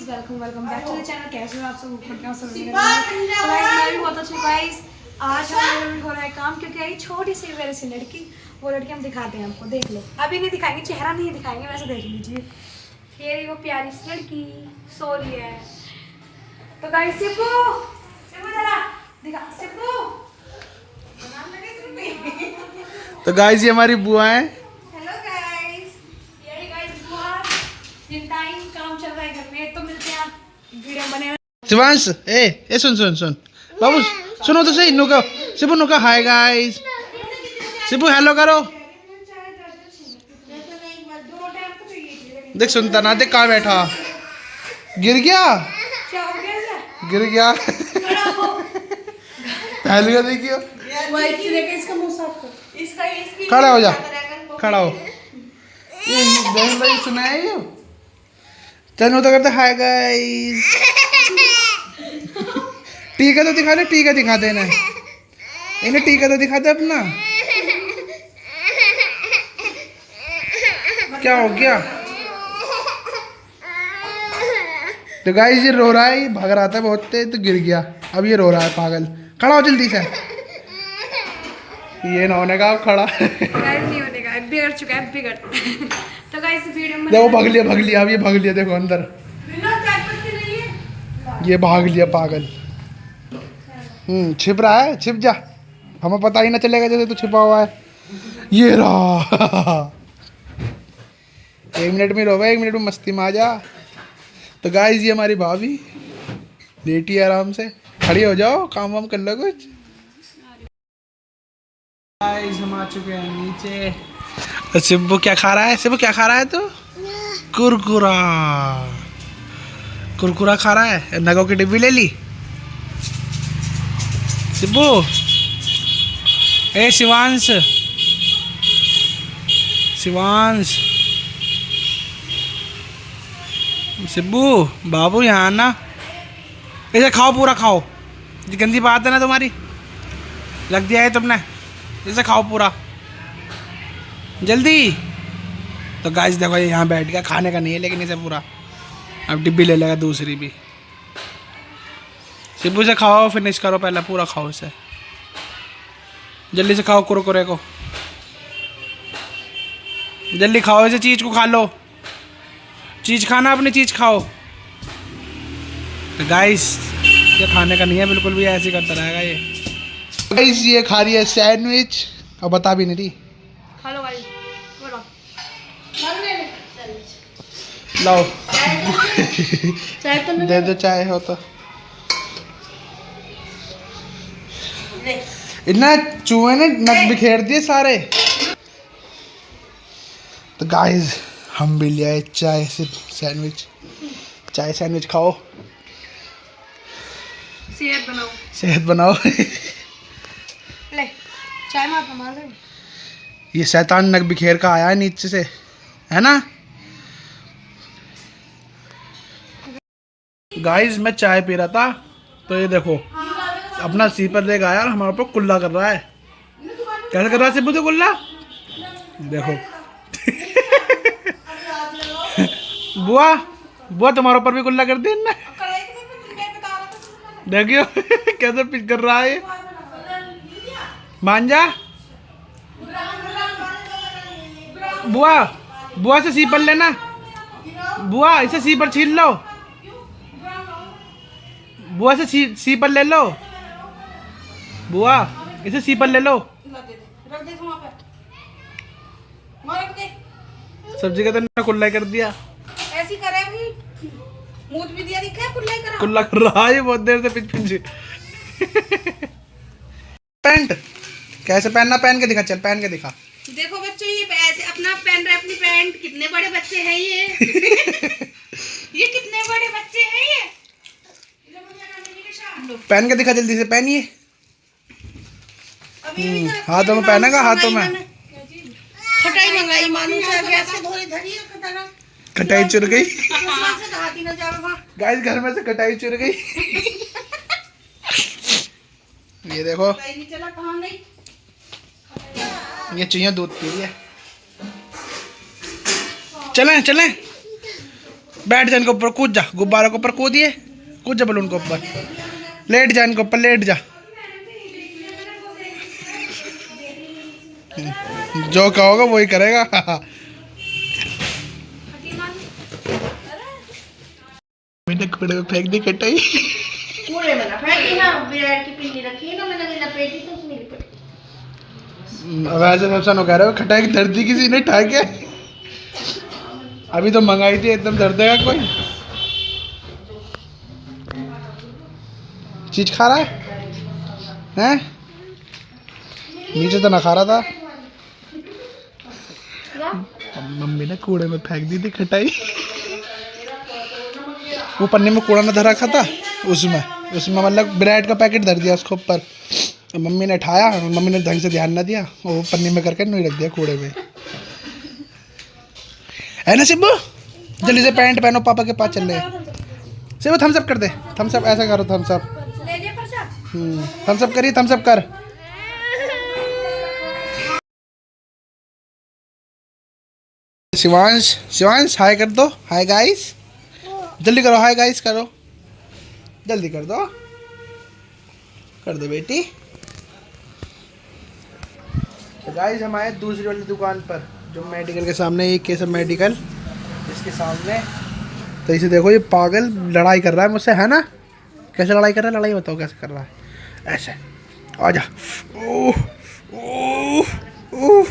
Welcome back to the channel. कैसे हो आप सब? ऊपर क्या सब मैं भी बहुत अच्छी गाइस। आज हमारे हो रहा है काम क्योंकि आई छोटी सी मेरे से लड़की, वो लड़की हम दिखाते हैं आपको, देख लो। अभी नहीं दिखाएंगे, चेहरा नहीं दिखाएंगे, वैसे देख लीजिए। ये रही वो प्यारी सी लड़की, सो रही है। तो गाइस सिप्पू जरा दिखा सिप्पू। तो गाइस ये हमारी बुआ है। हेलो गाइस, ये गाइस बुआ। जिन टाइम काम चल रहा है घर में, तो मिलते हैं वीडियो बने। शिवांश ए सुन बाबू सुनो तो सही। नुका शिबू नुका हाय गाइस। शिबू हेलो करो। देख सुनता ना, देख कहाँ बैठा। गिर गया पहले का देखियो। खड़ा हो जा, खड़ा हो। ये बहन भाई सुनाया ये चलो तो करते हाय गाइस। टीका तो दिखा दे, टीका दिखा देना इन्हें, टीका तो दिखा दे अपना। क्या हो गया? तो गाइस ये रो रहा है, ये भाग रहा था बहुत तेज तो गिर गया, अब ये रो रहा है पागल। खड़ा हो जल्दी से। ये ना होने का खड़ा नहीं होने का, बिगड़ चुका है, बिगड़। तो गाइस वीडियो में देखो भाग लिया, अब ये भाग लिया, देखो अंदर ये भाग लिया पागल। छिप रहा है, छिप जा, हमें पता ही ना चलेगा जैसे तू छिपा हुआ है। ये रहा 1 मिनट में रो, 1 मिनट में मस्ती में आ जा। तो गाइस ये हमारी भाभी लेटी है आराम से। खड़ी हो जाओ, काम वाम कर लो कुछ। गाइस हम आ चुके हैं नीचे। तो शिब्बू क्या खा रहा है? शिब्बू क्या खा रहा है तू? कुरकुरा कुरकुरा खा रहा है। नगों की डिब्बी ले ली शिब्बू। ए शिवांश, शिवांश, शिब्बू बाबू यहाँ आना। इसे खाओ, पूरा खाओ। ये गंदी बात है ना तुम्हारी, लग दिया है तुमने। इसे खाओ पूरा जल्दी। तो गाइस देखो ये यहाँ बैठ गया, खाने का नहीं है लेकिन इसे पूरा। अब डिब्बी ले लेगा दूसरी भी। शिब्बू से खाओ, फिनिश करो पहले, पूरा खाओ इसे जल्दी से। खाओ कुरकुरे को जल्दी खाओ, इसे चीज़ को खा लो। चीज़ खाना, अपनी चीज़ खाओ। तो गाइस ये खाने का नहीं है बिल्कुल भी, ऐसे करता रहेगा ये। गाइस ये खा रही है सैंडविच और बता भी नहीं रही। हेलो गाइस, बोलो लाओ चाय तो दे दो, चाय हो तो। इतना चूहे ने नक बिखेर दिए सारे। तो गाइस हम भी ले आए चाय से सैंडविच। चाय सैंडविच खाओ, सेहत बनाओ, सेहत बनाओ। ले चाय मार मार ले। ये शैतान नक बिखेर का आया है नीचे से, है ना। गाइस मैं चाय पी रहा था, तो ये देखो अपना सीपर लेकर आया और हमारे ऊपर कुल्ला कर रहा है। कैसे कर रहा है सिब्बू तो कुल्ला? देखो बुआ, बुआ तुम्हारे ऊपर भी कुल्ला कर दी ना। देखियो कैसे पिच कर रहा है ये। मान जा बुआ, बुआ से सीपर लेना। बुआ इसे सीपर छीन लो, बुआ से सीपर ले लो। बुआ इसे सीपर ले लो। सब्जी का तो कुल्ला कर दिया। ऐसी करे भी, मूड भी दिया, दिखा करा। कुल्ला कर रहा है बहुत देर से पिच पिच। पैंट कैसे पहनना, पहन के दिखा, चल पहन के दिखा। देखो बच्चों, ये ऐसे अपना पहन रहे अपनी पैंट। कितने बड़े बच्चे हैं ये। ये कितने बड़े बच्चे हैं ये। पहन के दिखा जल्दी से, पहनिए। हाथों में पहनेगा, हाथों में। खटाई मंगाई मानू से, गैस से धोरी धरी है खटाई। कटाई चुर गई हाथी ना जाएगा गाइस, घर में से कटाई चुर गई। ये देखो नहीं चला, कहाँ गई। ये चुहिया दूध पी रही है। चलें चलें बैठ जा इनके ऊपर, कूद जा, गुब्बारों के ऊपर कूदिए, कूद जा बलून के ऊपर, लेट जा इनके ऊपर, लेट जा। जो कहोगे वही करेगा। मैंने कूड़े में फेंक दी कटाई। कूड़े में ना फेंकी ना, ब्रेड की पिन्नी रखी है ना, मैंने लपेटी तो उसमें लिपटी। वैसे नुकसान हो कह रहे हो, खटाई की दर्दी किसी ने ठा के अभी तो मंगाई थी, एकदम दर्द देगा कोई। चीज खा रहा है हैं? नीचे तो ना खा रहा था। मम्मी ने कूड़े में फेंक दी थी खटाई। वो पन्नी में कूड़ा ना धरा रखा था, उसमें मतलब ब्रेड का पैकेट धर दिया उसके ऊपर। मम्मी ने उठाया, मम्मी ने ढंग से ध्यान ना दिया, वो पन्नी में करके नहीं रख दिया कूड़े में। है ना सिब्बू? जल्दी से पैंट पहनो, पापा के पास चल रहे। सिब्बू थम्स अप कर दे, थम्स अप ऐसा करो, थम्स अप। थम्स अप करिए, थम्स अप कर। शिवांश, शिवांश हाय कर दो, हाय गाइस, जल्दी करो, हाय गाइस करो, जल्दी कर दो बेटी। तो गाइस हम आए दूसरी वाली दुकान पर, जो मेडिकल के सामने, ये केसर मेडिकल, इसके सामने। तो इसे देखो, ये पागल लड़ाई कर रहा है मुझसे, है ना? कैसे लड़ाई कर रहा है? लड़ाई बताओ कैसे कर रहा है। ऐसे आजा, ओह ओह ओह।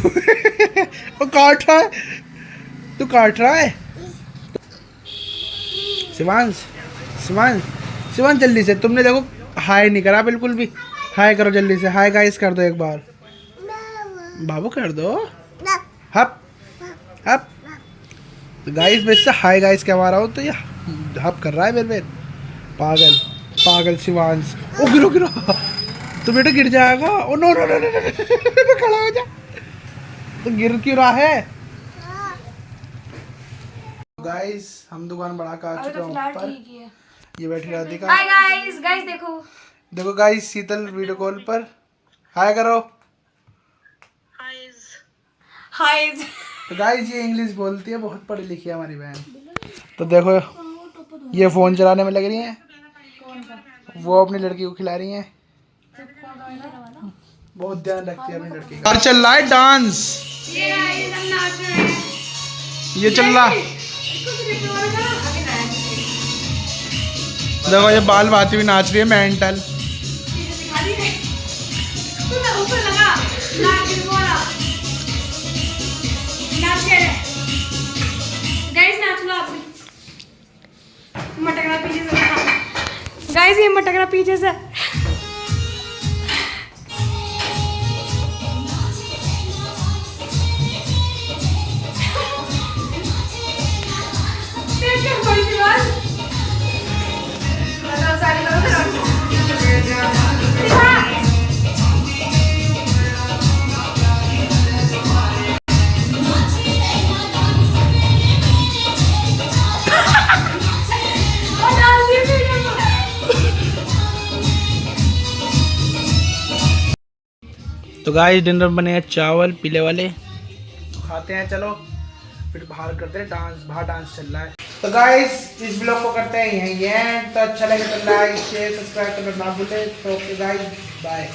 वो काट रहा है, तू काट रहा है। शिवांश, शिवांश, शिवांश जल्दी से, तुमने देखो हाय नहीं करा बिल्कुल भी। हाय करो जल्दी से, हाय गाइस कर दो एक बार, बाबू कर दो, हप हप। तो गाइस मैं इससे हाय गाइस कहवा रहा हूँ, तो ये हप कर रहा है मेरे। पागल पागल शिवांश। ओ गिरो गिरो, तो बेटा गिर जाएगा। Oh no no no no, खड़ा हो जा। तो गिर क्यों रहा है? गाइस हम दुकान बढ़ा के आ चुके हैं ऊपर। ये बैठी रहती का। हाय गाइस, गाइस देखो गाइस शीतल वीडियो कॉल पर, हाय करो। हाय। तो गाइस ये इंग्लिश बोलती है, बहुत पढ़ी लिखी है हमारी बहन। तो देखो ये फोन चलाने में लग रही है, वो अपनी लड़की को खिला रही है। बहुत ध्यान रखती है अपनी लड़की का। और चल रहा है डांस, ये चल रहा। देखो ये बाल बाती हुई नाच रही है मेंटल। मटकना पीछे से, गाइस ये मटकना पीछे से। तो गाइस डिनर बने हैं चावल पीले वाले, तो खाते हैं। चलो फिर बाहर करते हैं डांस, बाहर डांस चल रहा है। तो गाइस इस ब्लॉग को करते हैं यहीं एंड। तो अच्छा लगे तो लाइक शेयर सब्सक्राइब करना ना भूलें। तो गाइस बाय।